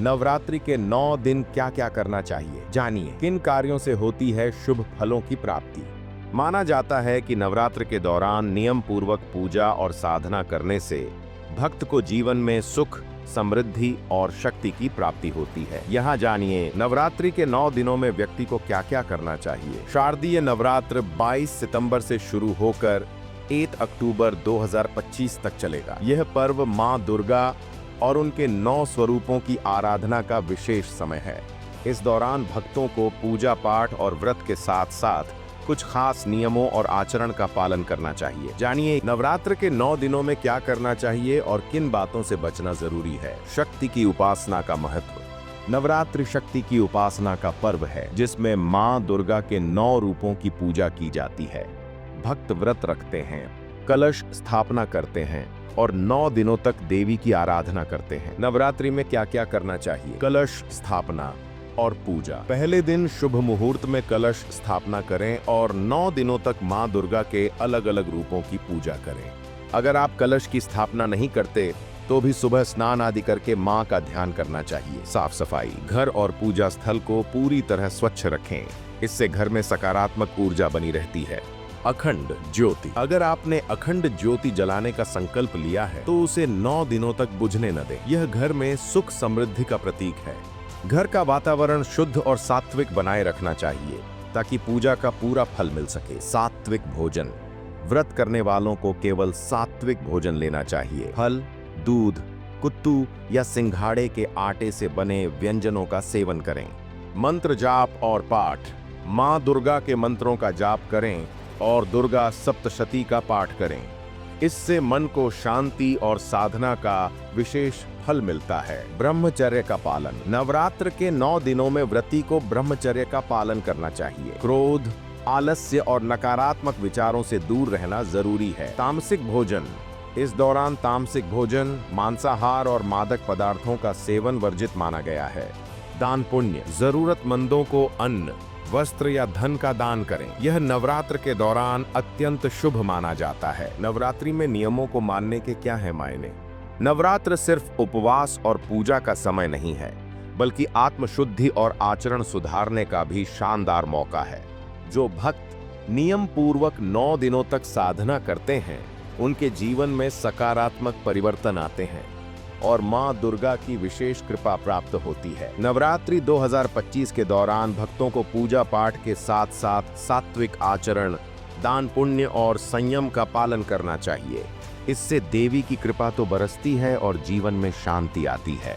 नवरात्रि के 9 दिन क्या क्या करना चाहिए, जानिए किन कार्यों से होती है शुभ फलों की प्राप्ति। माना जाता है कि नवरात्र के दौरान नियम पूर्वक पूजा और साधना करने से भक्त को जीवन में सुख, समृद्धि और शक्ति की प्राप्ति होती है। यहाँ जानिए नवरात्रि के 9 दिनों में व्यक्ति को क्या क्या करना चाहिए। शारदीय नवरात्र 22 सितंबर से शुरू होकर 8 अक्टूबर 2025 तक चलेगा। यह पर्व माँ दुर्गा और उनके 9 स्वरूपों की आराधना का विशेष समय है। इस दौरान भक्तों को पूजा पाठ और व्रत के साथ साथ कुछ खास नियमों और आचरण का पालन करना चाहिए। जानिए नवरात्र के 9 दिनों में क्या करना चाहिए और किन बातों से बचना जरूरी है। शक्ति की उपासना का महत्व। नवरात्रि शक्ति की उपासना का पर्व है जिसमें माँ दुर्गा के 9 रूपों की पूजा की जाती है। भक्त व्रत रखते हैं, कलश स्थापना करते हैं और 9 दिनों तक देवी की आराधना करते हैं। नवरात्रि में क्या क्या करना चाहिए। कलश स्थापना और पूजा। पहले दिन शुभ मुहूर्त में कलश स्थापना करें और 9 दिनों तक माँ दुर्गा के अलग अलग रूपों की पूजा करें। अगर आप कलश की स्थापना नहीं करते तो भी सुबह स्नान आदि करके माँ का ध्यान करना चाहिए। साफ सफाई। घर और पूजा स्थल को पूरी तरह स्वच्छ रखें, इससे घर में सकारात्मक ऊर्जा बनी रहती है। अखंड ज्योति। अगर आपने अखंड ज्योति जलाने का संकल्प लिया है तो उसे 9 दिनों तक बुझने न दें। यह घर में सुख समृद्धि का प्रतीक है। घर का वातावरण शुद्ध और सात्विक बनाए रखना चाहिए ताकि पूजा का पूरा फल मिल सके। सात्विक भोजन। व्रत करने वालों को केवल सात्विक भोजन लेना चाहिए। फल, दूध, कुत्तू या सिंघाड़े के आटे से बने व्यंजनों का सेवन करें। मंत्र जाप और पाठ। माँ दुर्गा के मंत्रों का जाप करें और दुर्गा सप्तशती का पाठ करें। इससे मन को शांति और साधना का विशेष फल मिलता है। ब्रह्मचर्य का पालन। नवरात्र के 9 दिनों में व्रती को ब्रह्मचर्य का पालन करना चाहिए। क्रोध, आलस्य और नकारात्मक विचारों से दूर रहना जरूरी है। तामसिक भोजन। इस दौरान तामसिक भोजन, मांसाहार और मादक पदार्थों का सेवन वर्जित माना गया है। दान पुण्य। जरूरतमंदों को अन्न, वस्त्र या धन का दान करें। यह नवरात्र के दौरान अत्यंत शुभ माना जाता है। नवरात्रि में नियमों को मानने के क्या है मायने। नवरात्र सिर्फ उपवास और पूजा का समय नहीं है, बल्कि आत्मशुद्धि और आचरण सुधारने का भी शानदार मौका है। जो भक्त नियम पूर्वक 9 दिनों तक साधना करते हैं, उनके जीवन में सकारात्मक परिवर्तन आते हैं और माँ दुर्गा की विशेष कृपा प्राप्त होती है। नवरात्रि 2025 के दौरान भक्तों को पूजा पाठ के साथ साथ सात्विक आचरण, दान पुण्य और संयम का पालन करना चाहिए। इससे देवी की कृपा तो बरसती है और जीवन में शांति आती है।